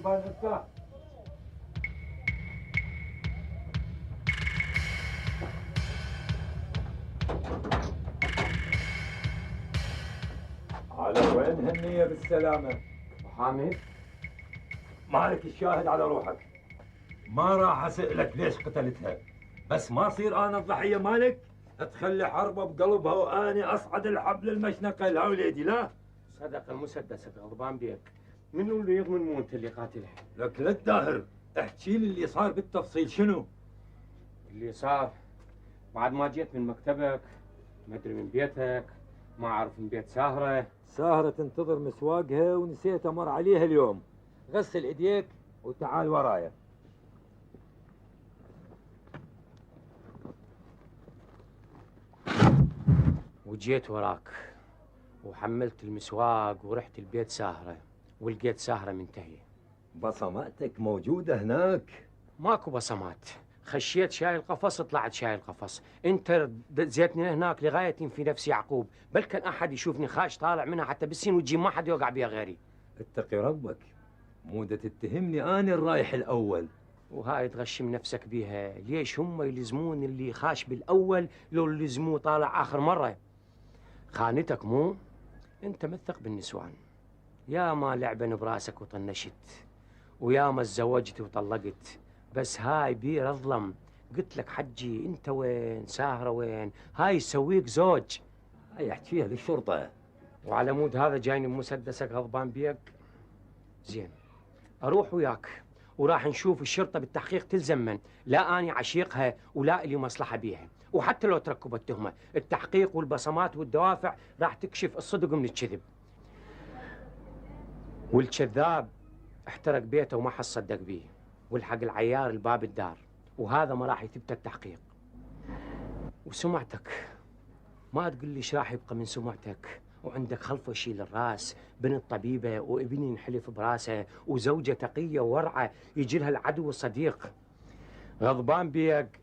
غضبان ارتاح. على وين هالنية بالسلامة؟ محامي؟ مالك الشاهد على روحك. ما راح اسألك ليش قتلتها، بس ما صير انا الضحية مالك تخلي حربة بقلبها واني اصعد الحبل المشنقة لا وليدي لا. صدق المسدس غضبان بيك، منو اللي يضمن مو انت اللي قاتلها؟ لك لا تداهر، احكي لي اللي صار بالتفصيل شنو؟ اللي صار بعد ما جيت من مكتبك، ما ادري من بيتك، ما اعرف من بيت ساهرة. ساهرة تنتظر مسواقها ونسيت امر عليها اليوم. غسل ايديك وتعال ورايا. وجيت وراك وحملت المسواق ورحت البيت ساهرة ولقيت ساهرة منتهية. بصماتك موجودة هناك؟ ماكو بصمات، خشيت شاي القفص طلعت شاي القفص، انت زيتني هناك لغاية في نفسي يعقوب، بل كان احد يشوفني خاش طالع منها حتى بالسين وتجي ما حد يوقع بيها غيري. اتقي ربك، مو دا تتهمني انا الرايح الاول. وهاي تغشم نفسك بيها، ليش هم يلزمون اللي خاش بالاول لو يلزموه طالع اخر مرة؟ خانتك مو؟ انت مثق بالنسوان، يا ما لعبن براسك وطنشت، ويا ما تزوجت وطلقت، بس هاي بير اظلم. قلت لك حجي انت وين ساهرة وين، هاي يسويك زوج. هاي احكيها للشرطة. وعلى مود هذا جايني بمسدسك غضبان بيك؟ زين، اروح وياك وراح نشوف الشرطة بالتحقيق تلزم من، لا اني عشيقها ولا لي مصلحة بيها، وحتى لو تركبوا التهمة التحقيق والبصمات والدوافع راح تكشف الصدق من الكذب. والكذاب احترق بيته وما حد صدق بيه، والحق العيار الباب الدار، وهذا ما راح يثبت التحقيق. وسمعتك ما تقول لي ايش راح يبقى من سمعتك، وعندك خلفه يشيل الراس، بنت طبيبه وابن ينحلف براسه وزوجه تقيه وورعه يجي لها العدو الصديق. غضبان بيك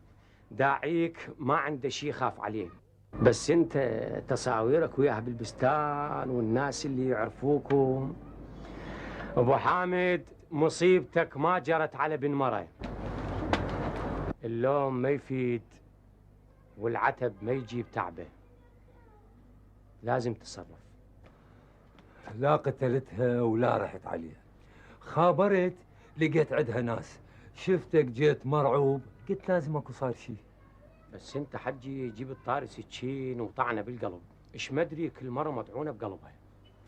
داعيك ما عنده شيء يخاف عليه، بس انت تصاويرك وياها بالبستان والناس اللي يعرفوكم. ابو حامد مصيبتك ما جرت على بن مرة، اللوم ما يفيد والعتب ما يجيب تعبه، لازم تتصرف. لا قتلتها ولا رحت عليها، خابرت لقيت عندها ناس، شفتك جيت مرعوب قلت لازم اكو صار شيء. بس انت حجي جيب الطاري سكين وطعنه بالقلب، ايش مدري كل مره مطعونه بقلبها.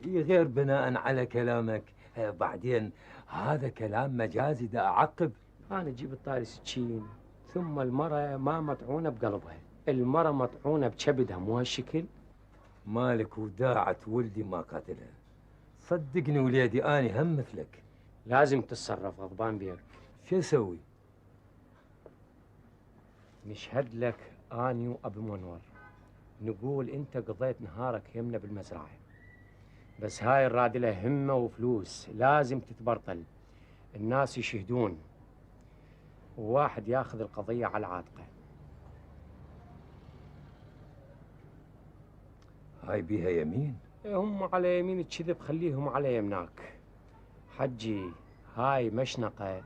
غير بناء على كلامك بعدين هذا كلام مجازي دا اعقب. انا جيب الطاري سكين، ثم المره ما مطعونه بقلبها، المره مطعونه بكبدها، مو هالشكل؟ مالك وداعت ولدي ما قاتلها، صدقني وليدي اني هم مثلك. لازم تتصرف غضبان بيك. شو اسوي؟ نشهد لك اني وابو منور، نقول انت قضيت نهارك يمنا بالمزرعه، بس هاي الرادله همه وفلوس لازم تتبرطل، الناس يشهدون وواحد ياخذ القضيه على عاتقه. هاي بيها يمين؟ هم على يمين الكذب خليهم على يمناك. حجي هاي مشنقه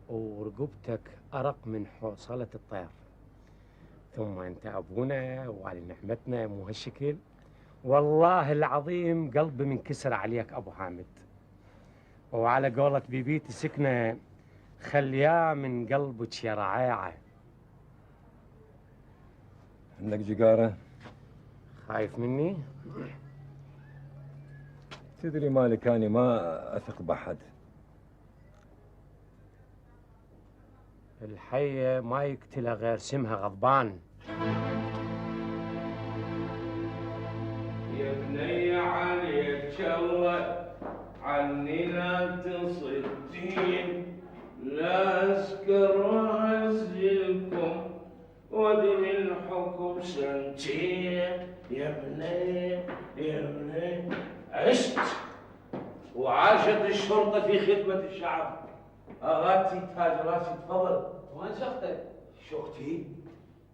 ورقبتك ارق من حوصله الطير، ثم انت ابونا وعلى نعمتنا، مو هالشكل؟ والله العظيم قلبي منكسر عليك ابو حامد، وعلى قولة بيبيتي سكنه خلياه من قلبك يا رعاعه. عندك جقاره؟ خايف مني؟ تدري مالك اني ما اثق بحد. الحيه ما يقتلها غير سمها غضبان. يا بني عليك الله عني لا تصدين، لا اسكر واسجلكم ودم الحكم سنتين. يا بني يا بني عشت وعاشت الشرطة في خدمة الشعب. اغاتي تاج راسي تفضل. وين شختك؟ شختي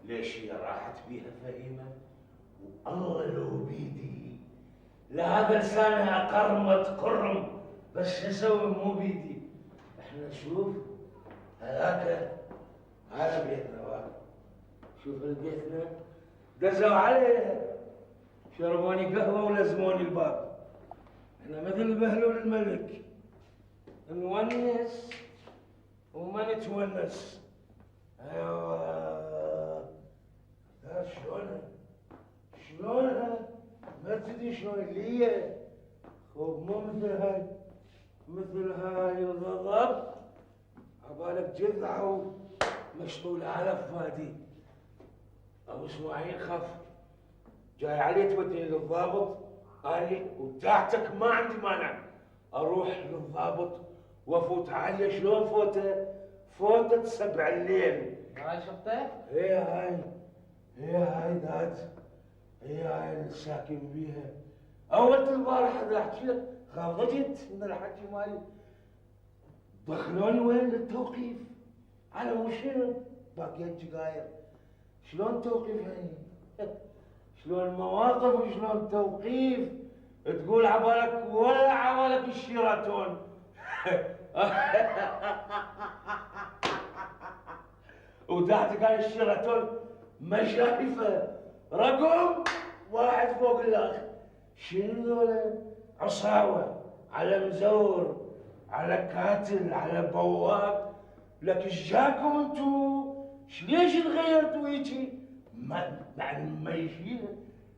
ليش هي راحت بيها فهيمة، والله لو بيدي لهذا لسانها قرمت قرم، بس شو اسوي مو بيدي. شوف هذاك على بيتنا، شوف بيتنا دزوا عليه، شربوني قهوة ولزموني الباب. احنا مثل بهلول الملك، نونس وما نتونس. ايوه شلونها ما تدري شلون لي خوف، مو مثل هاي الغضب عبالك جذعه مشطولة على فادي. ابو اسماعيل خف جاي عليه توديني للضابط، اني وتحتك ما عندي مانع اروح للضابط وافوت عليه. شلون فوتة 7 الليل. هاي شفته؟ هي داد، هي هاي اللي ساكن بيها. اول البارح اذا احكي لك خرجت من الحكي مالي، دخلوني وين للتوقيف على مشينا باكيت سجاير. شلون توقيف يعني؟ شلون مواقف وشلون توقيف؟ تقول عبالك ولا عبالك الشيراتون. وتحت كان الشيراتون ما شايفه، رقم واحد فوق الاخر. شنو ذولا؟ عصاوه على مزور على كاتل على بواب. لك ايش جاكم انتو؟ ليش تغيرتوا هيجي؟ ما يشيل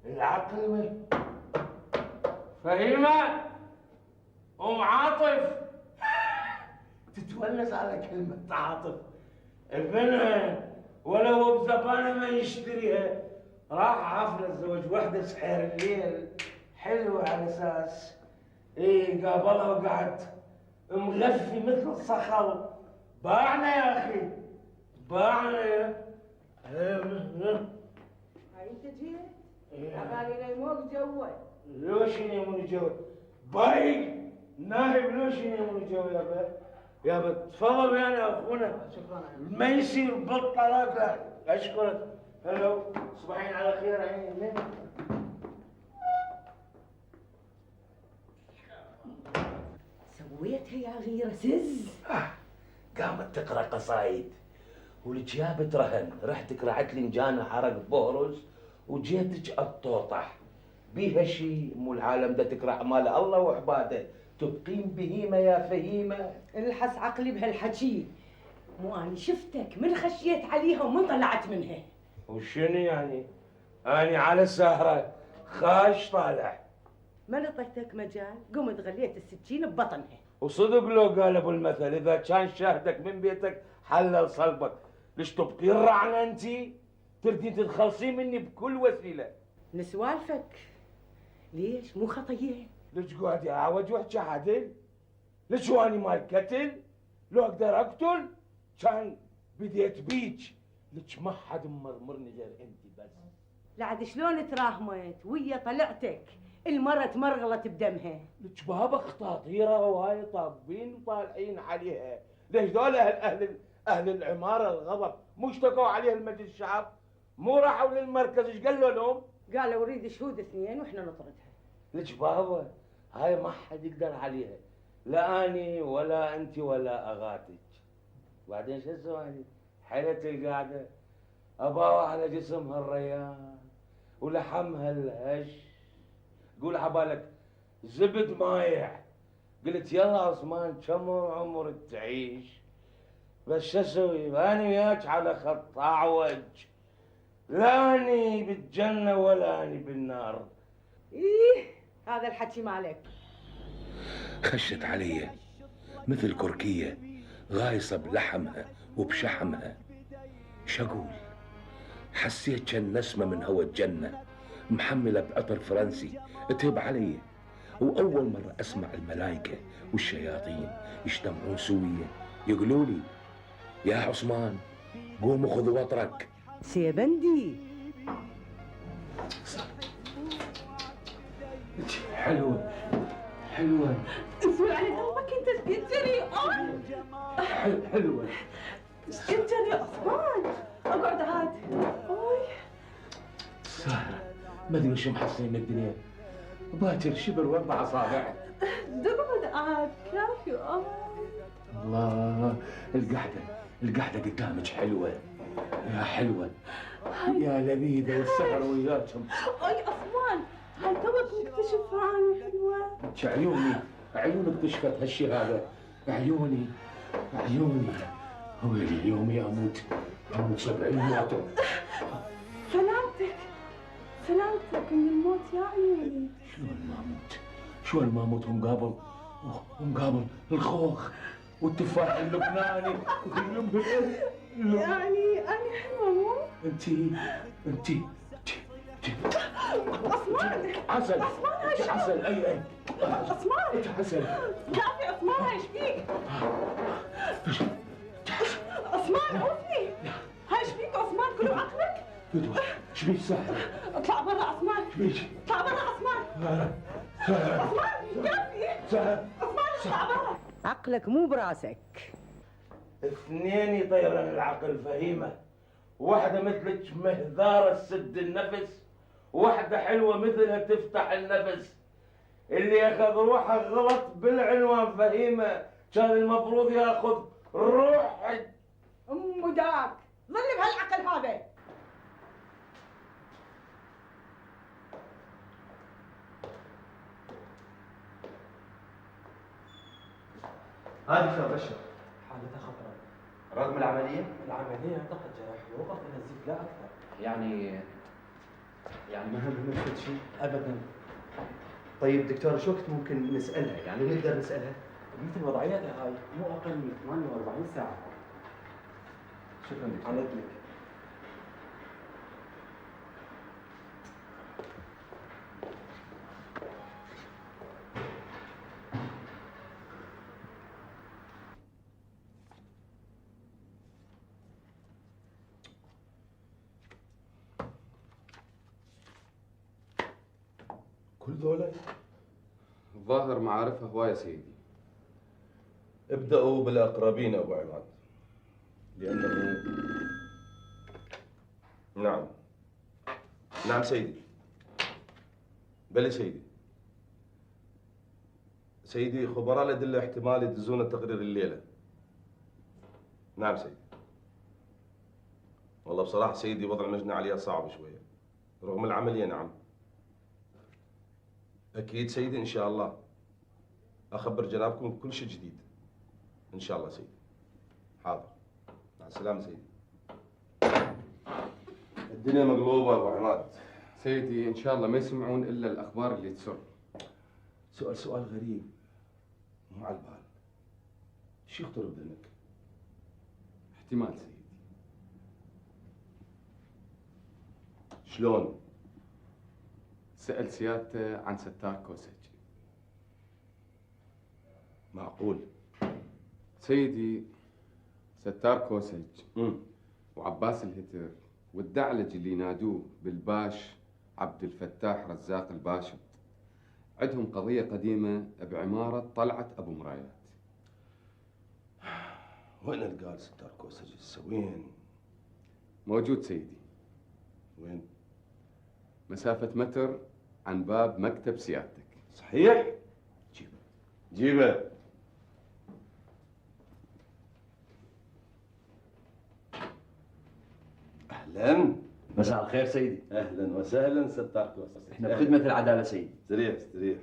العقل ما. فهيمة ام عاطف تتونس على كلمة عاطف. ابنها ولو بزبانة ما يشتريها. راح حفلة زوج وحدة سحير الليل حلوة على اساس قابلها وقعد مغفي مثل الصخر. باعنا يا اخي باعنا. هاي انت جيت؟ عبالي نيموك جوا. لوش ينيمون جوا؟ باي ناهب لوش ينيمون جوا يا با؟ يا با تفضل ويانا اخونا. شكرا. ما يصير بالطلاق. لا اشكرك. هلو صباحين على خير عيني. سويتها يا غيرة سز. قامت تقرا قصايد ولك جابت رهن. رحت قرعت لي نجانة حرق بهرز وجيتك الطوطح بيها شيء. مو العالم ده تقرا مال الله وعباده تبقين بهيمه يا فهيمه. الحس عقلي بهالحكي. مو اني شفتك من خشيت عليها ومن طلعت منها. وشنو يعني؟ اني على السهره خاش طالع. ما نطيتك مجال قمت غليت السكين ببطنها. وصدق لو قال ابو المثل اذا كان شاهدك من بيتك حلل صلبك. ليش تبقين رعنه انت؟ تردين تتخلصين مني بكل وسيله. نسوالفك ليش مو خطيه؟ ليش قاعد اعوج واحكي عدل؟ ليش واني مال قتل؟ لو اقدر اقتل كان بديت بيك. ليش ما حد مرمرني غير انت بس. لعد شلون تراهمت ويا طلعتك المرة تمرغلت بدمها. ليش بابا خطاطيره وهاي طابين وطالعين عليها. ليش ذول اهل العماره الغضب مو اشتكوا عليها المجلس الشعب؟ مو راحوا للمركز ايش قالوا لهم؟ قالوا اريد شهود 2 واحنا نطردها. ليش بابا هاي ما حد يقدر عليها، لا اني ولا انت ولا اغاتك. بعدين شو اسوي؟ حيلة القعده اباوع على جسمها الريان ولحمها الهش. قول عبالك زبد مايع. قلت يلا عثمان كم عمر تعيش؟ بس شو اسوي؟ انا وياك على خط اعوج. لا اني بالجنه ولا اني بالنار. ايه هذا الحكي مالك. خشت علي مثل كركية غايصة بلحمها وبشحمها. شقول حسيت كان نسمة من هوا الجنة محملة بعطر فرنسي تهب علي. وأول مرة أسمع الملائكة والشياطين يجتمعون سويا يقولوا لي يا عثمان قوم خذ وطرك. سيبندي حلوة حلوة. اسوي على قلبك انت تجري. حلوة. انجري يا عثمان. اقعد عاد. سارة ما ادري وش محصلين الدنيا. باكر شبر 4 أصابع. اقعد عاد كافي. الله، القعدة قدامك حلوة يا حلوة يا لبيبة والسهر وياكم. اي اصوان، هاي توك مكتشف عني حلوه. عيونك كشفت هالشي هذا. عيوني ويلي اليوم اموت 70 موتة. سلامتك من الموت يا عيوني. شلون ما اموت ومقابل الخوخ والتفاح اللبناني. يعني انا حلوه مو؟ انتي عثمان عسل. هاي شو؟ عسل. اي عثمان انت عسل. لا في عثمان، هاي ايش فيك؟ عثمان اوفي، هاي ايش فيك عثمان؟ كله عقلك؟ بدوى شبيك سهل؟ اطلع برا عثمان، شبيك؟ اطلع برا عثمان. عثمان كافي. سهل. عثمان اطلع برا. عقلك مو براسك. اثنين يطيرن العقل فهيمة، واحدة مثلك مهذارة تسد النفس، وواحدة حلوة مثلها تفتح النفس. اللي اخذ روحه غلط بالعنوان فهيمة، كان المفروض ياخذ روحك. ام داك ظل بهالعقل هذا. هذه دكتور بشر حالتها خطرة. رغم العملية؟ العملية فقط جرح يوقف النزيف لا أكثر. يعني ما هم مثل شيء؟ أبدا. طيب دكتور شو وقت ممكن نسألها؟ يعني نقدر نسألها؟ مثل وضعيتها هاي مو أقل من 48 ساعة. شكرا دكتور. على إذنك. كل ذولا؟ الظاهر معارفها هواية سيدي. ابدأوا بالأقربين أبو عماد، لأنه نعم سيدي. بلى سيدي خبراء الأدلة احتمال يدزون التقرير الليلة. نعم سيدي. والله بصراحة سيدي وضع المجني عليها صعب شوية رغم العملية. نعم أكيد سيدي، إن شاء الله أخبر جنابكم بكل شيء جديد إن شاء الله سيدي. حاضر، مع السلامة سيدي. الدنيا مقلوبة أبو عماد. سيدي إن شاء الله ما يسمعون إلا الأخبار اللي تسر. سؤال غريب مو على البال. شو يخطر بذهنك؟ احتمال سيدي. شلون؟ سأل سيادته عن ستار كوسج. معقول؟ سيدي ستار كوسج وعباس الهتر والدعلج اللي ينادوه بالباش عبد الفتاح رزاق الباشط عندهم قضية قديمة بعمارة طلعت أبو مرايات. وين القال ستار كوسج؟ وين؟ موجود سيدي. وين؟ مسافة متر عن باب مكتب سيادتك. صحيح؟ جيبه. أهلاً. مساء الخير سيدي. أهلاً وسهلاً ستار كوسج. احنا بخدمة العدالة سيدي. استريح.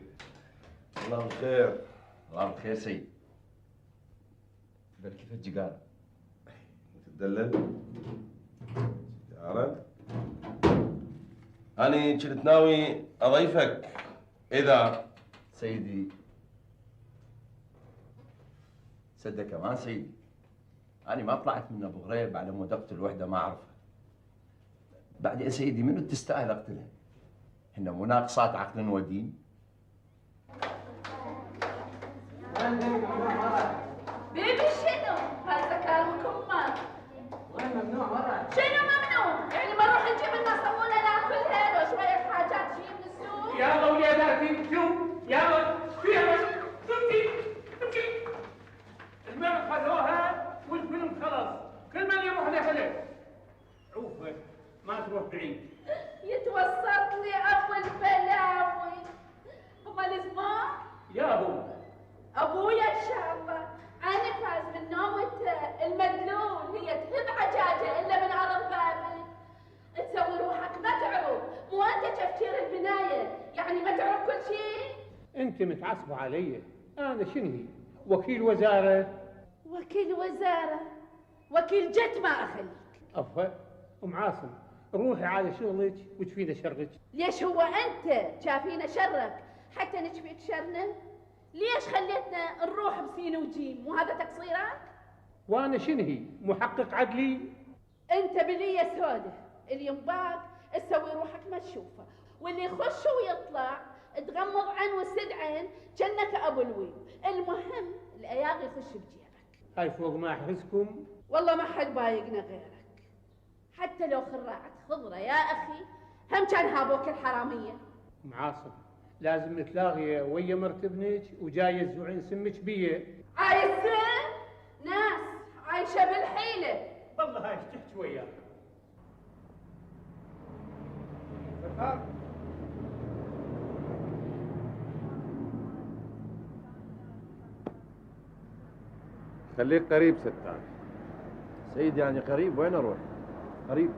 الله بالخير. الله بالخير سيدي. قال كيف الجقارة؟ تدلل؟ سيجارة؟ أنا كنت ناوي أضيفك إذا سيدي صدق كمان سيدي، أنا ما طلعت من أبو غريب على مود أقتل وحدة ما أعرفها. بعد يا سيدي منو تستاهل أقتلها؟ هن مناقصات عقل ودين. بيبي شنو؟ هذا كلامكم ما ممنوع ورا. شنو ممنوع؟ يعني ما نروح نجيب لنا صابونة ناكلها لو شوية حاجات شي من السوق؟ يلا وليداتي شوف يلا فيها تبكي المهم خذوها والفيلم خلاص، كل من يروح لحاله. عوفة ما تروح بعيد. يتوسط لي ابو البلاوي. امال اسمه؟ يا هو ابويا ان شاء الله. انا فاز من انت متعصبه علي. انا شنهي وكيل وزاره؟ وكيل وزارة؟ وكيل جد ما أخليك. افا ام عاصم روحي على شغلك وتفينا شرك. ليش هو أنت شافينا شرك حتى نشفيك شرنا؟ ليش خليتنا نروح بسين وجيم وهذا تقصيرك؟ وانا شنهي محقق عدلي؟ أنت بلية سودة اللي ينباك تسوي روحك ما تشوفه، واللي يخش ويطلع تغمض عين وسد عين كأنك أبو الويل. المهم الأياغ يخش بجيبك. هاي فوق ما احرسكم. والله ما حد بايقنا غيرك، حتى لو خراعة خضرة يا أخي هم كان هابوك الحرامية. ام عاصم لازم نتلاغي ويا مرت ابنك وجاي الزوعين سمك بيه. عايزة ناس عايشة بالحيلة. والله هاي تحكي وياك. خليك قريب ستار. سيدي يعني قريب، وين اروح؟ قريب.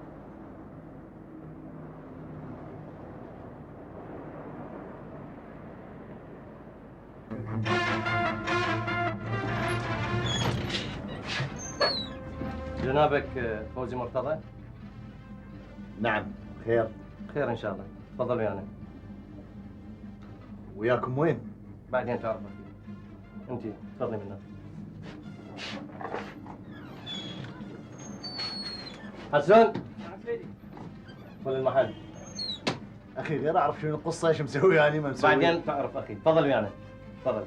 جنابك فوزي مرتضى؟ نعم. خير؟ خير ان شاء الله. تفضلوا يعني. وياكم وين؟ بعدين تعرف اكيد. انت تفضلي منا. حسن ولا المحل؟ اخي غير اعرف شنو القصه، ايش مسوي يعني ما مسوي. بعدين تعرف اخي. تفضل يعني. تفضل.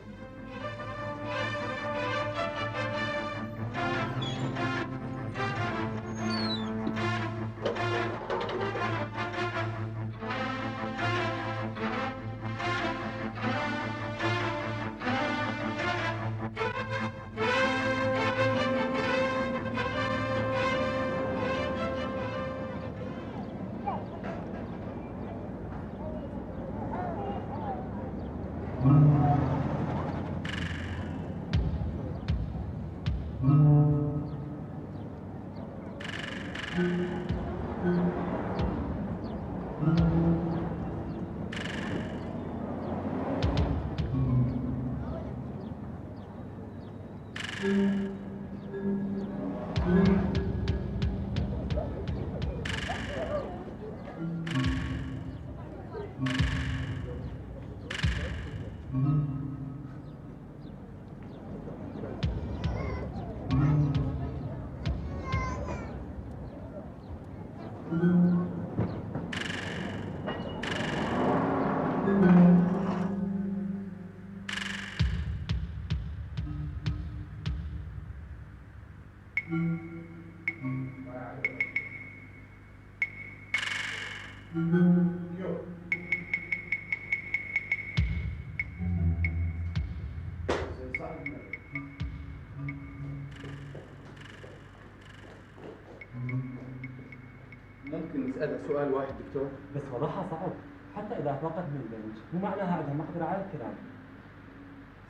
ممكن نسألها سؤال واحد دكتور؟ بس وضعها صعب، حتى إذا أطلقت من البنج مو معناها عندها مقدرة على الكلام.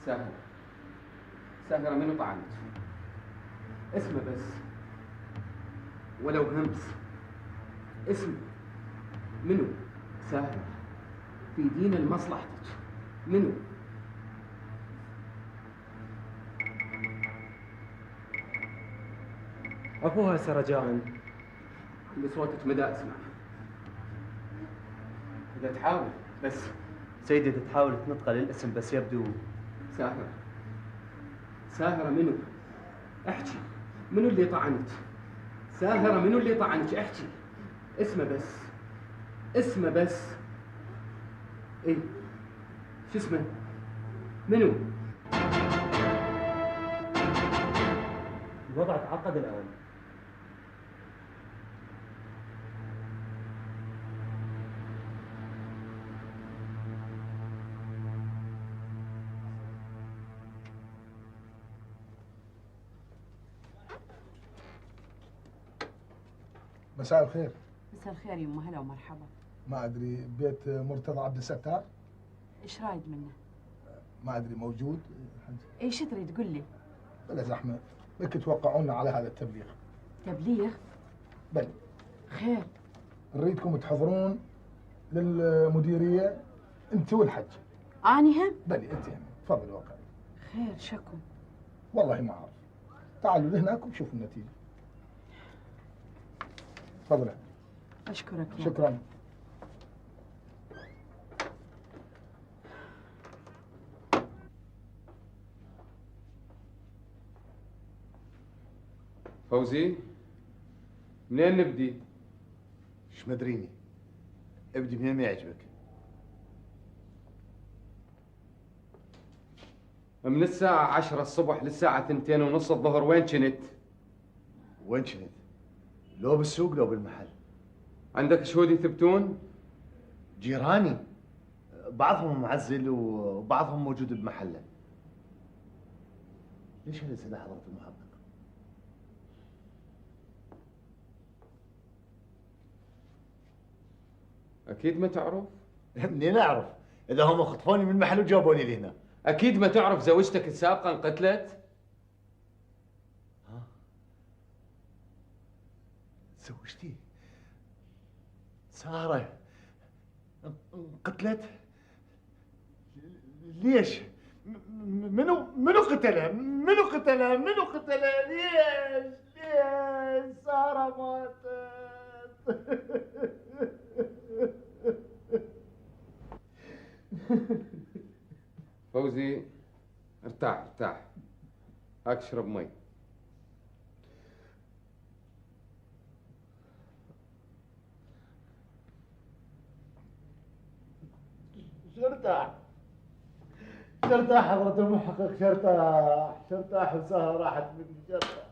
ساهرة. ساهرة منو طعنت؟ اسمه بس ولو همس. اسمه منو؟ ساهرة في دين لمصلحتك. منو؟ أبوها سرجان. اللي صوتك مدى اسمع. إذا تحاول بس. سيدي إذا تحاول تنطق الاسم بس يبدو. ساهرة. ساهرة منو؟ احكي. منو اللي طعنت؟ ساهرة منو اللي طعنك؟ احكي. اسمه بس. اسمه بس. ايه شو اسمه؟ منو؟ الوضع تعقد الآن. مساء الخير. مساء الخير يما، هلا ومرحبا. ما ادري بيت مرتضى عبد الستار؟ ايش رايد منه؟ ما ادري موجود؟ ايش تريد قل لي؟ بلا زحمه، بك توقعونا على هذا التبليغ. تبليغ؟ بل خير. نريدكم تحضرون للمديريه انت والحج. اني هم؟ بلي انت هم. تفضل وقعي. خير شكو؟ والله ما اعرف. تعالوا لهناك وشوفوا النتيجه. تفضل. اشكرك يا شكرا. فوزي، منين نبدي؟ ايش مدريني؟ ابدي منين ما يعجبك. من الساعة 10 الصبح للساعة 2:30 الظهر وين كنت؟ وين كنت؟ لو بالسوق لو بالمحل. عندك شهود يثبتون؟ جيراني بعضهم معزل وبعضهم موجود بمحله. ليش هالأسئلة حضرة المحقق؟ أكيد ما تعرف؟ منين أعرف؟ إذا هم خطفوني من المحل وجابوني لهنا. أكيد ما تعرف زوجتك السابقة انقتلت؟ زوجتي سارة انقتلت؟ ليش؟ منو قتلها؟ منو قتلها؟ منو قتلها؟ ليش؟ ليش سارة ماتت؟ فوزي ارتاح ارتاح، هاك اشرب مي. شرتاح شرتاح حضرة المحقق، شرتاح وسهرة راحت مني، شرتاح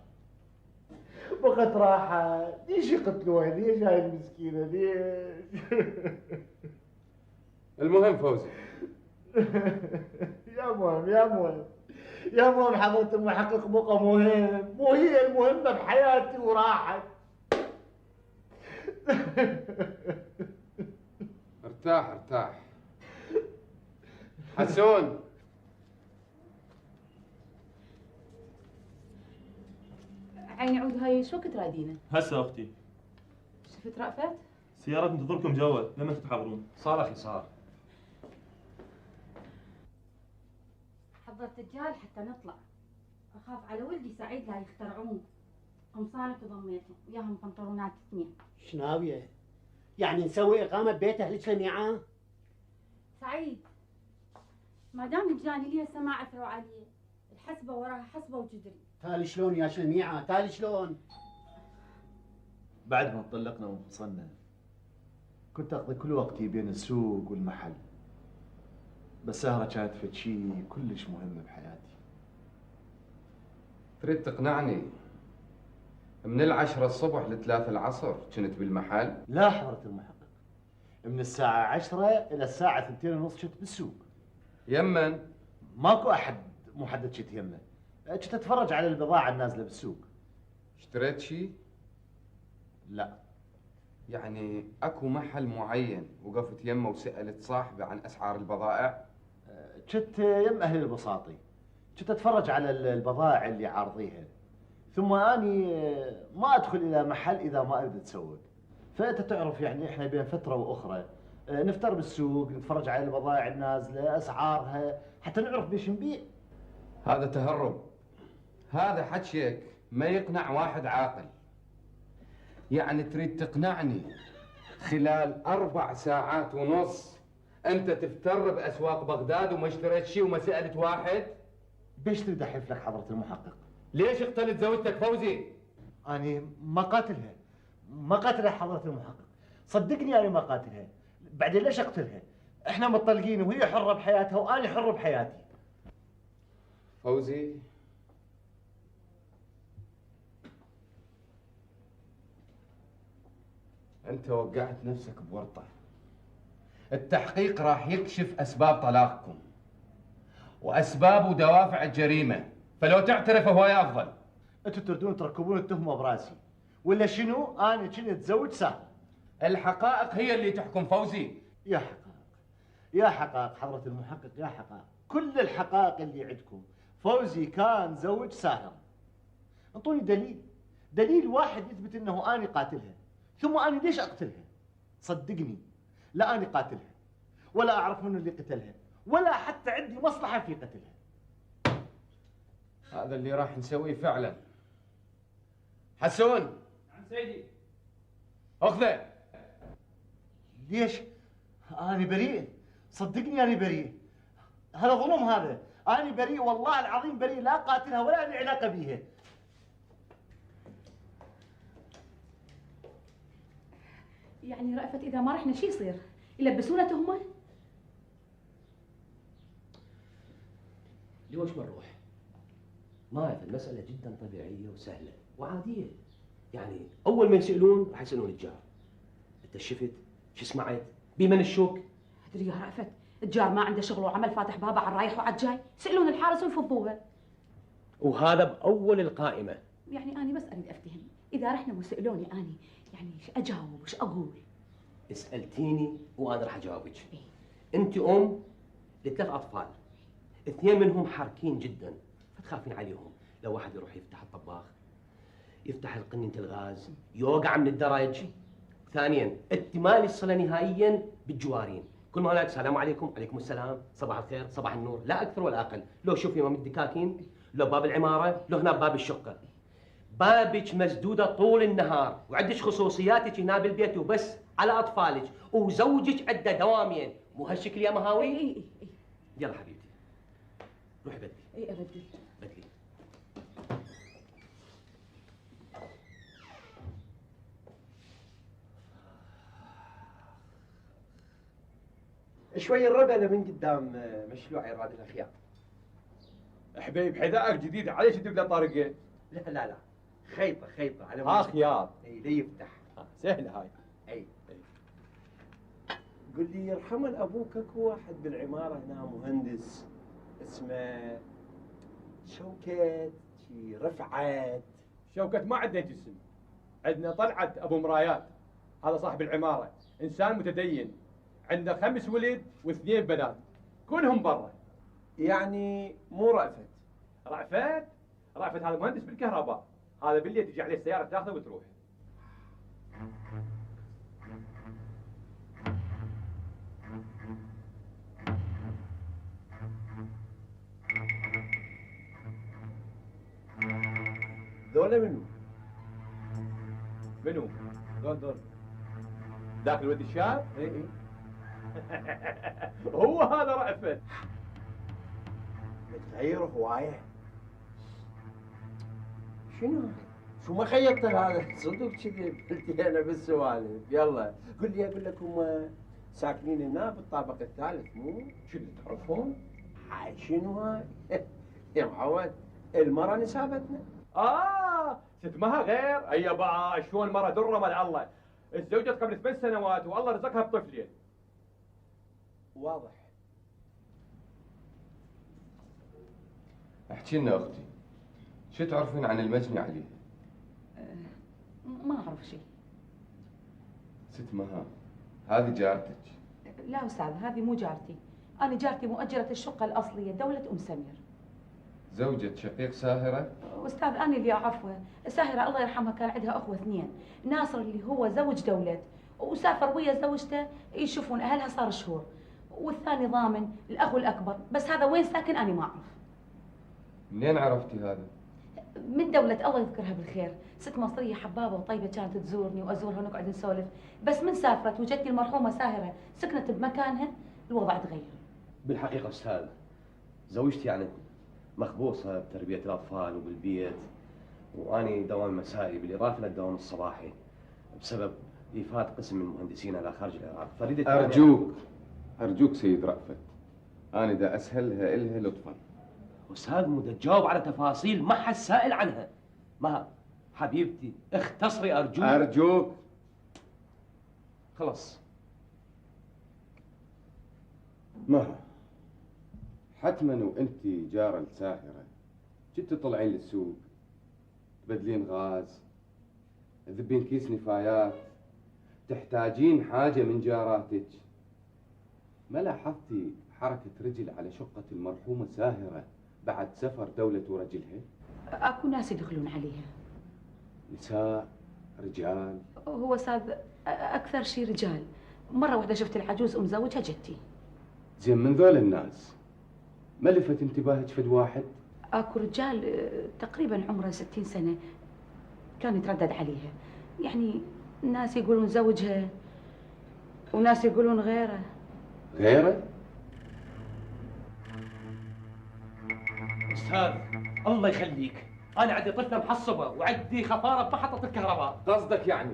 وقت راحت. ليش يقتلوها؟ ليش هاي المسكينة؟ ليش؟ المهم فوزي يا مهم حضرة المحقق، بقى مهم، مو هي المهمة بحياتي وراحت. ارتاح ارتاح. حسون، عيني عود، هاي شو وقت رادينا؟ هسه اختي. شفت رأفت؟ سيارات تنتظركم جوا لما تتحضرون. صار اخي صار. حضرت الرجال حتى نطلع. اخاف على ولدي سعيد لا يخترعون. قمصانك وضميتهم وياهم بنطلونات اثنين. شناوية؟ يعني نسوي إقامة ببيت أهلك جميعا؟ سعيد ما دام الجاني لي هسه ما عثروا عليه، الحسبة وراها حسبة وجدري. تالي شلون يا شلميعة؟ تالي شلون؟ بعد ما طلقنا وانفصلنا كنت أقضي كل وقتي بين السوق والمحل، بس سهرة كانت فد شيء كلش مهم بحياتي. تريد تقنعني من 10 الصبح ل3 العصر كنت بالمحل؟ لا حضرة المحقق، من الساعة 10 إلى الساعة 2:30 كنت بالسوق. يمن؟ ماكو أحد محدد كنت يمه، كنت أتفرج على البضاعة النازلة بالسوق. اشتريت شيء؟ لا. يعني اكو محل معين وقفت يمه وسألت صاحبه عن اسعار البضائع؟ كنت يم أهل البساطي، كنت أتفرج على البضائع اللي عارضيها، ثم أني ما أدخل إلى محل إذا ما أريد أتسوق. فأنت تعرف يعني إحنا بين فترة وأخرى نفتر بالسوق، نتفرج على البضائع النازلة أسعارها حتى نعرف بيش نبيع. هذا تهرب، هذا حكيك ما يقنع واحد عاقل. يعني تريد تقنعني خلال 4 ساعات ونص أنت تفتر بأسواق بغداد وما اشتريت شيء وما سألت واحد؟ بيش تريد أحلف لك حضرة المحقق؟ ليش اقتلت زوجتك فوزي؟ أنا ما قاتلها، ما قاتلها حضرة المحقق، صدقني أنا ما قاتلها. بعدين ليش أقتلها؟ إحنا مطلقين وهي حرة بحياتها وأنا حر بحياتي. فوزي أنت وقعت نفسك بورطة. التحقيق راح يكشف أسباب طلاقكم وأسباب ودوافع الجريمة، فلو تعترف هو أفضل. أنتوا تردون تركبون التهمة براسي ولا شنو؟ أنا كنت أتزوج سهل. الحقائق هي اللي تحكم فوزي. يا حقائق، يا حقائق حضرة المحقق، يا حقائق، كل الحقائق اللي عندكم. فوزي كان زوج ساهر. انطوني دليل واحد يثبت انه اني قاتلها، ثم اني ليش اقتلها؟ صدقني لا اني قاتلها ولا اعرف منو اللي قتلها ولا حتى عندي مصلحة في قتلها. هذا اللي راح نسويه فعلا. حسون. نعم سيدي. اخذه. ليش؟ أنا بريء، صدقني أنا بريء. هذا ظلم هذا، أنا بريء والله العظيم بريء، لا قاتلها ولا لي علاقة بيها. يعني رأفت إذا ما رحنا شو يصير؟ يلبسونا تهمة؟ ليش ما نروح؟ ما أعرف، المسألة جدا طبيعية وسهلة وعادية. يعني أول ما يسألون راح يسألون الجار. أنت شفت؟ شو سمعت؟ بمن الشوك؟ أدري يا رأفت، الجار ما عنده شغل وعمل فاتح بابه على الرايح وعلى الجاي، يسألون الحارس ويفضوها. وهذا بأول القائمة. يعني أنا بس أريد أفتهم، إذا رحنا وسألوني أنا يعني إيش أجاوب وإيش أقول؟ سألتيني وأنا راح أجاوبك. أنت أم لثلاث أطفال، اثنين منهم حاركين جدا فتخافين عليهم. لو واحد يروح يفتح الطباخ، يفتح القنينة الغاز، يوقع من الدرج. ثانيا انت مالي الصله نهائيا بالجوارين، كل ما هناك السلام عليكم، عليكم السلام، صباح الخير، صباح النور، لا اكثر ولا اقل. لو شوفي امام الدكاكين، لو باب العماره، لو هنا باب الشقه. بابك مسدوده طول النهار وعندك خصوصياتك هنا بالبيت وبس على اطفالك، وزوجك عنده دوامين، مو هالشكل يا مهاوي؟ اي يلا حبيبتي روحي بدلي. اي ابدل. بدلي. شوي الربلة من قدام مشلوع يراد الأخيار. حبيب حذائك جديد عليش تجيب له طارقين؟ لا خيطة على خياط. اي ليفتح. سهلة هاي. اي قل لي يرحم ابوك اكو واحد بالعمارة هنا مهندس اسمه شوكت رفعت. شوكت ما عندنا جسم، عندنا طلعت ابو مرايات، هذا صاحب العمارة، انسان متدين، عنده 5 ولد و2 بنات كلهم برا. يعني مو رأفت؟ رأفت هذا مهندس بالكهرباء، هذا بالليل تجي عليه السيارة تاخذه وتروح. ذولا منو؟ دول ذاك الولد الشاب؟ اي هو هذا رأفت. متغير هواية. شنو هاي؟ شو ما خيطت هذا؟ صدق كذب قلتي انا بالسوالف. يلا قل لي اقول لكم ساكنين هنا بالطابق الثالث مو؟ شنو تعرفون؟ هاي شنو هاي؟ يا معود المرة نسابتنا. ست مها غير. اي بقى شلون مرة درة مال الله، تزوجت قبل 8 سنوات والله رزقها بطفلين. واضح. احكي لنا اختي، شو تعرفين عن المجني عليه؟ ما أعرف شيء. ست مها، هذه جارتك. لا أستاذ، هذه مو جارتي، أنا جارتي مؤجرة الشقة الأصلية دولة أم سمير. زوجة شقيق ساهرة؟ أستاذ أنا اللي أعرفها، ساهرة الله يرحمها كان عندها أخوة 2، ناصر اللي هو زوج دولة وسافر ويا زوجته يشوفون أهلها صار شهور، والثاني ضامن الأخو الأكبر، بس هذا وين ساكن أنا ما أعرف. منين عرفتي هذا؟ من دولة الله يذكرها بالخير، ست مصرية حبابة وطيبة كانت تزورني وأزورها ونقعد نسولف، بس من سافرت وجدتي المرحومة ساهرة سكنت بمكانها الوضع تغير. بالحقيقة أستاذ، زوجتي يعني مخبوصة بتربية الأطفال وبالبيت، وأني دوام مسائي بالإضافة للدوام الصباحي بسبب إيفاد قسم من المهندسين على خارج العراق. فريدة أرجوك سيد رأفت، أنا دا أسهلها إلها لطفا. أستاذ مو تجاوب على تفاصيل ما حد سائل عنها. ما حبيبتي اختصري أرجوك. خلاص. مها، حتما وانت جارة الساهرة جيت تطلعين للسوق، تبدلين غاز، تذبين كيس نفايات، تحتاجين حاجة من جاراتك. ما لاحظتي حركة رجل على شقة المرحومة ساهرة بعد سفر دولة ورجلها؟ أكو ناس يدخلون عليها. نساء، رجال؟ هو أستاذ أكثر شيء رجال. مرة واحدة شفت العجوز أم زوجها جدتي. زين من ذول الناس ما لفت انتباهك فد واحد؟ اكو رجال تقريبا عمره 60 سنة كان يتردد عليها، يعني ناس يقولون زوجها وناس يقولون غيره. غيره؟ استاذ الله يخليك، انا عندي طفله محصبه وعندي خفاره بمحطه الكهرباء. قصدك يعني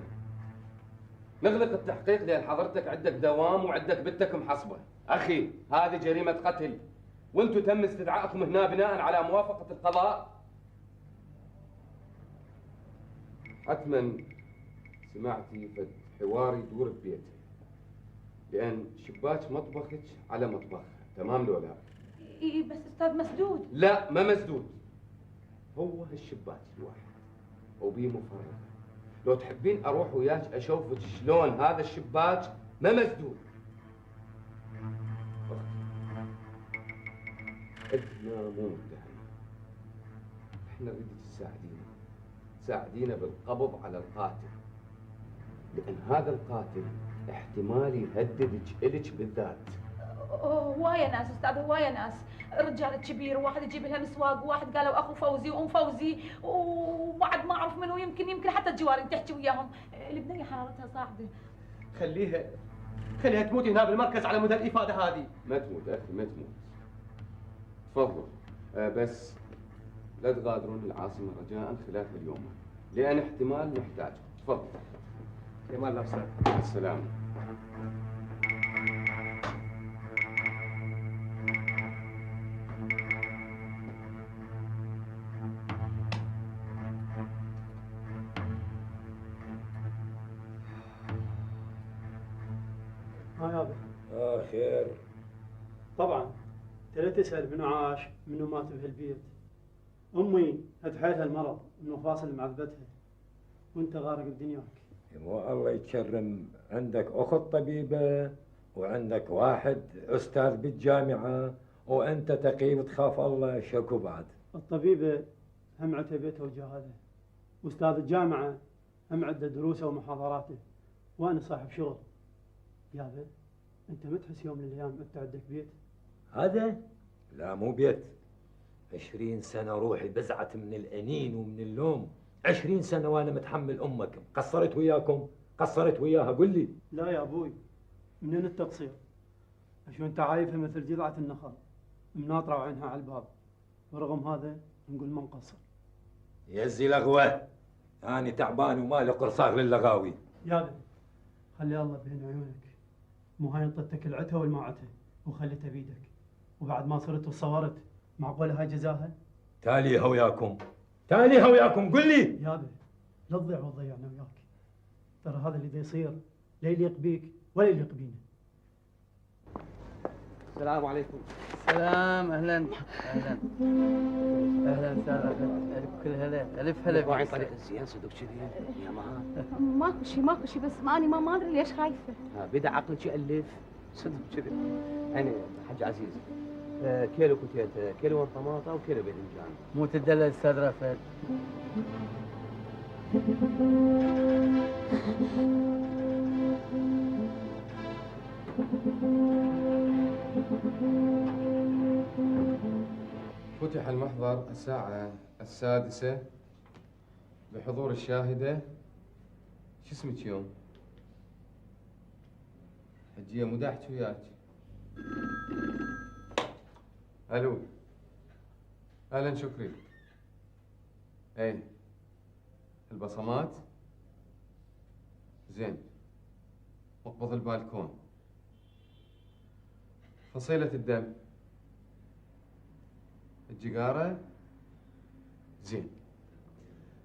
نغلق التحقيق لان حضرتك عندك دوام وعندك بنتك محصبه. اخي هذه جريمه قتل، وانتم تم استدعائكم هنا بناء على موافقه القضاء. حتما سمعتي فد حوار يدور ببيتك، لان شباك مطبخك على مطبخها، تمام لو لا؟ اي بس استاذ مسدود. لا ما مسدود، هو هالشباك الواحد وبيه مفرغ. لو تحبين اروح وياك اشوفك شلون هذا الشباك ما مسدود. احنا مو متهمين، احنا نريدك تساعدينا بالقبض على القاتل، لان هذا القاتل احتمال يهددك الك بالذات. هواية ناس استاذ، هواية ناس، رجال كبير وواحد يجيب لها مسواق وواحد قالوا اخو فوزي وام فوزي وبعد ما اعرف منو، يمكن حتى الجوارين تحكي وياهم. البنيه حرارتها صاعده. خليها تموت هنا بالمركز على مدى الافاده هذه. ما تموت اخي ما تموت. تفضل بس لا تغادرون العاصمه رجاء خلال اليوم، لان احتمال نحتاج. تفضل. يا نفسك. مع السلامه. يابا. خير. طبعا انت لا تسال منو عاش منو مات بهالبيت. امي اتحيلها المرض والمفاصل معذبتها وانت غارق بدنياك. مو الله يتكرم، عندك اخت طبيبه وعندك واحد استاذ بالجامعه وانت تقي وتخاف الله، شكو بعد؟ الطبيبه هم عندها بيتها وجهازها، واستاذ الجامعه هم عنده دروسه ومحاضراته، وانا صاحب شغل. يابا انت ما تحس يوم من الايام انت عندك بيت؟ هذا؟ لا مو بيت. 20 سنة روحي بزعت من الأنين ومن اللوم، 20 سنة وأنا متحمل أمك، قصرت وياكم؟ قصرت وياها قل لي. لا يا أبوي، منين التقصير؟ شو أنت عايفها مثل جذعة النخل مناطرة وعينها على الباب، ورغم هذا نقول ما نقصر. يزي لغوة، أنا تعبان ومالي قرصاغ للغاوي. يابا خلي الله بين عيونك، مو هاي انطتك العتها والماعتها وخليتها بيدك، وبعد ما صرت وصورت معقولة هاي جزاها؟ تاليها وياكم، تاليها وياكم قل لي. يابا لا تضيع وتضيعنا وياك، ترى هذا اللي دا يصير لا يليق بيك ولا يليق بينا. السلام عليكم. سلام. اهلا اهلا اهلا استاذ. الف كل هلا، الف هلا. راعي طريق الزيان صدق كذي يا مها؟ ماكو شيء بس اني ما ادري ليش خايفه. بدا عقلك يألف صدق كذي. انا حاج عزيز كيلو كتيت، كيلو طماطه وكيلو باذنجان. مو تدلل استاذ رفد. فتح المحضر الساعة 6 بحضور الشاهدة. شو اسمك يوم؟ حجية مو دا احكي وياك. الو. اهلا شكري. اي البصمات زين، مقبض البالكون، فصيلة الدم، الجقارة زين.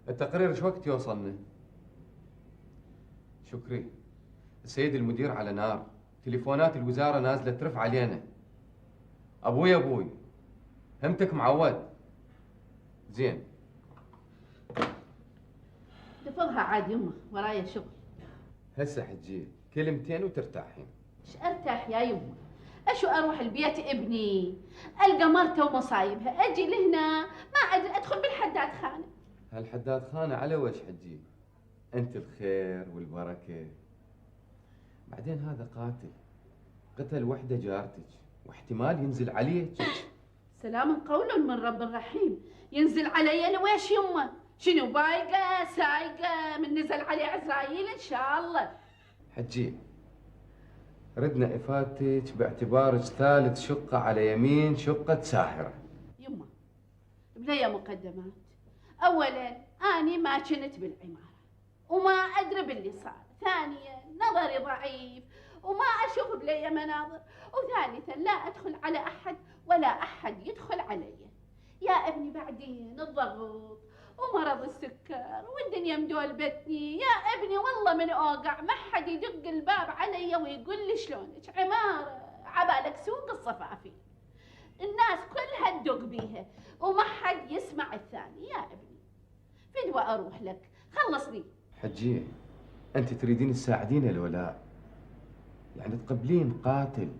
التقرير شو وقت يوصلنا؟ شكري السيد المدير على نار، تليفونات الوزارة نازلة ترف علينا. ابوي همتك معود. زين. لفظها عادي يمه، ورايا شغل. هسه حجيه كلمتين وترتاحين. ايش ارتاح يا يمه؟ اشو اروح البيت ابني القى مرته ومصايبها، اجي لهنا ما ادري ادخل بالحداد خانه. هالحداد خانه على وش حجيه؟ انت الخير والبركه. بعدين هذا قاتل، قتل وحده جارتك، واحتمال ينزل عليه. سلام قول من رب رحيم. ينزل علي لويش يمه؟ شنو بايقه سايقه من نزل عليه عزراييل ان شاء الله. حجي ردنا افادتك باعتبارك ثالث شقه على يمين شقه ساهره. يمه بنية مقدمات. اولا اني ما كنت بالعماره وما ادري باللي صار. ثانيا نظري ضعيف وما اشوف بلي مناظر. وثالثا لا ادخل على احد ولا احد يدخل علي. يا ابني بعدين الضغط ومرض السكر والدنيا مدولبتني. يا ابني والله من اوقع ما حد يدق الباب علي ويقول لي شلونك. عماره عبالك سوق الصفافي الناس كلها تدق بيها وما حد يسمع الثاني. يا ابني فدوى اروح لك خلصني. حجيه انت تريدين تساعدين الولاء، يعني تقبلين قاتل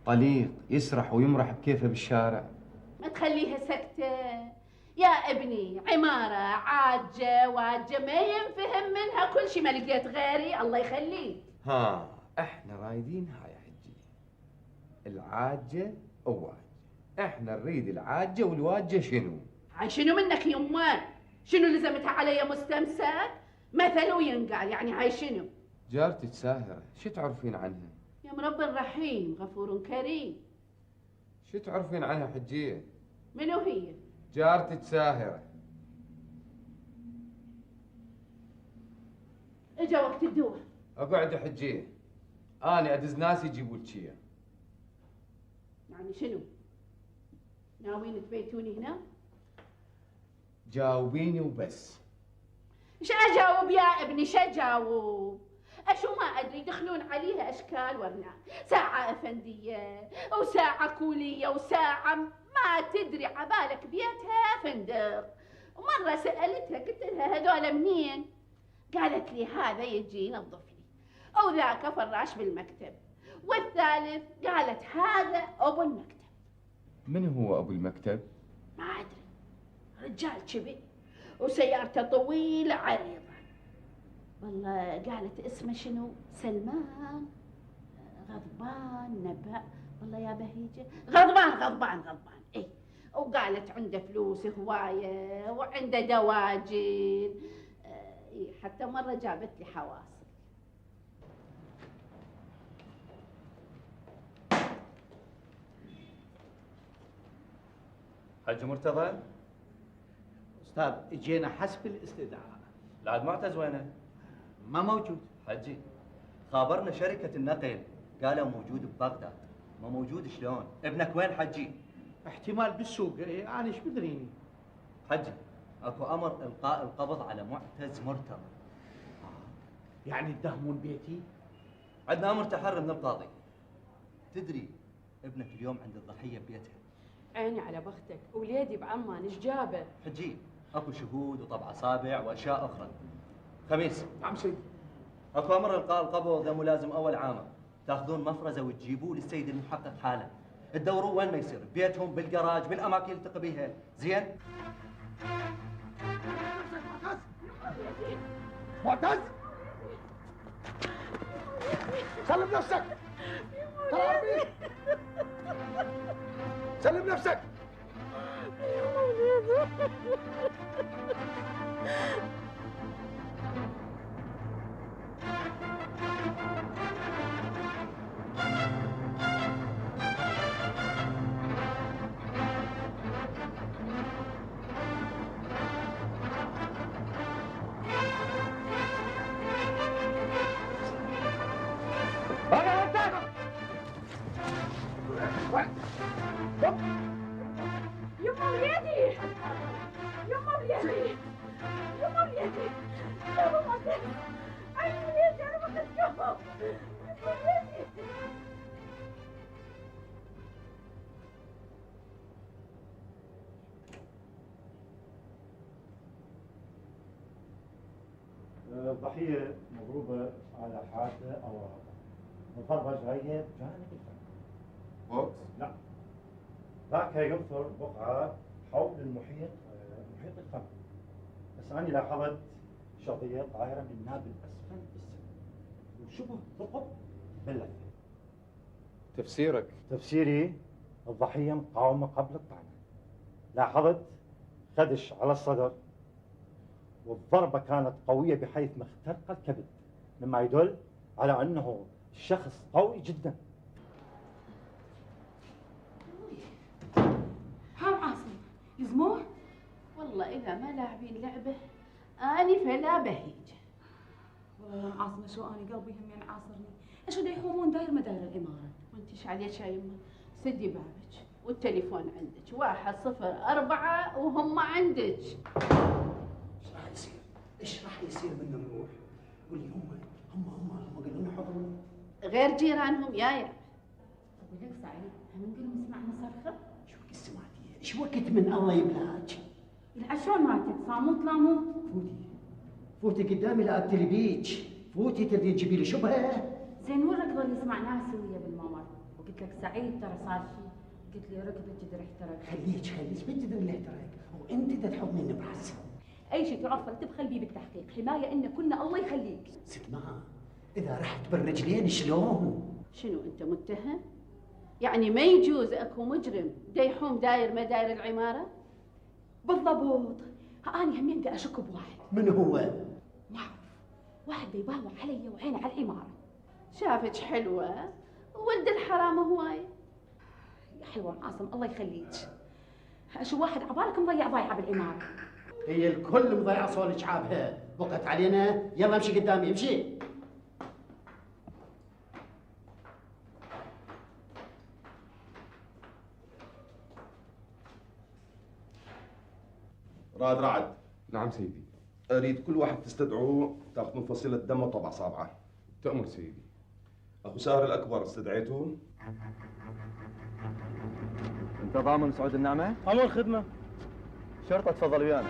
طليق يسرح ويمرح بكيفه بالشارع؟ ما تخليها سكتة يا ابني. عمارة عاجة واجة ما ينفهم منها كل شي. ما لقيت غيري الله يخليك. ها احنا رايدين هاي حجي العاجة وواجة. احنا نريد العاجة والواجة شنو؟ عاي شنو منك يمان؟ شنو لزمتها علي مستمسك؟ مثل وينقال يعني هاي شنو؟ جارتك ساهرة شو تعرفين عنها؟ يا مرب رحيم غفور كريم. شو تعرفين عنها حجية؟ منو هي؟ جارتك ساهرة. اجا وقت الدواء. اقعدي حجية انا ادز ناس يجيبوا لك اياه. يعني شنو؟ ناويين تبيتوني هنا؟ جاوبيني وبس. شو اجاوب يا ابني؟ شو اجاوب؟ اشو ما ادري يدخلون عليها اشكال ورناء. ساعة افندية وساعة كولية وساعة ما تدري عبالك بيتها فندق. ومرة سألتها قلت لها هذول منين؟ قالت لي هذا يجي ينظف لي او ذاك فراش بالمكتب. والثالث قالت هذا ابو المكتب. من هو ابو المكتب؟ ما ادري رجال كبير وسيارته طويلة عريضة. والله قالت اسمه شنو؟ سلمان غضبان نبأ. والله يا بهيجة غضبان اي. وقالت عنده فلوس هواية وعنده دواجن. اي حتى مرة جابت لي حواصل. حج مرتضى استاذ اجينا حسب الاستدعاء. العاد معتز وينه؟ ما موجود. حجي خابرنا شركة النقل قالوا موجود ببغداد. ما موجود شلون؟ ابنك وين حجي؟ احتمال بالسوق. انا ايش بدريني؟ حجي اكو امر القاء القبض على معتز مرتضى. يعني تدهمون بيتي؟ عندنا امر تحري من القاضي. تدري ابنك اليوم عند الضحية ببيتها. عيني على بختك. وليدي بعمان ايش جابه؟ حجي اكو شهود وطبع اصابع واشياء اخرى. خميس. نعم سيدي. اكو امر القاء القبض لملازم اول عامه. تاخذون مفرزه وتجيبوه للسيد المحقق حالا. تدوروا وين ما يصير، بيتهم، بالجراج، بالاماكن اللي يلتقي بيها، زين؟ معتز سلم نفسك. سلم نفسك. يما وليدي يما وليدي يما وليدي يا ماما عيني وليدي انا ما كنت يما وليدي. الضحية مضروبة على حادة أو رهبة. الضربة جاية بجانب الفم. بوكس؟ لا. ذاك ينثر بقعة حول المحيط محيط الفم. بس أنا لاحظت شظية طايرة من ناب الأسفل بالسن وشبه ثقب باللثة. تفسيرك؟ تفسيري الضحية مقاومة قبل الطعنة. لاحظت خدش على الصدر، والضربة كانت قوية بحيث ما اخترق الكبد، مما يدل على أنه الشخص قوي جدا. هام عاصم يزموه؟ والله إذا ما لاعبين لعبة أني فلا بهيج. والله يا عاصمة شو أنا قلبي هم يعني عاصرني، أشو دا يحومون داير مداير الإمارة. وانتش عليك يا يمه، سدي بابك والتليفون عندك 104 وهم عندك. ايش راح يصير؟ ايش راح يصير بدنا نروح؟ واللي هم قالوا لنا حضروا غير جيرانهم يا يا. أقول لك سعيد هم قالوا سمعنا صرخة؟ شو وقت سمعتيها؟ ايش وقت من الله يبلاك؟ العشون مالتك صاموت لاموت. فوتي قدامي لا ابتلي بيك، فوتي تبي تجيبي لي شبهه. زين وين ركض اللي سمعناه سويه بالممر؟ وقلت لك سعيد ترى صار شيء، قلت لي ركض الجدر احترق. خليك من جدر اللي احترق، وانت تحضني براسي. اي شيء تعرفه تبخل بيه بالتحقيق، حمايه ان كنا الله يخليك. ست ما اذا رحت بالرجلين شلون؟ شنو انت متهم؟ يعني ما يجوز اكو مجرم دا يحوم داير مداير العماره؟ بالضبط، اني همين بدي اشك بواحد. من هو؟ ما اعرف، واحد بيباوع علي وعينه على العماره. شافك حلوه ولد الحرام هواي. يا حلوه معاصم الله يخليك، شو واحد عبالك مضيع ضايعه بالعماره. هي الكل مضيعه صولك عابها، وقت علينا يلا امشي قدامي امشي. رعد. نعم سيدي. اريد كل واحد تستدعوه تاخذون فصيلة دم وطبع صابعه. تأمر سيدي. اخو ساهر الاكبر استدعيته؟ انت ضامن سعود النعمه؟ امر خدمه. شرطه تفضل ويانا.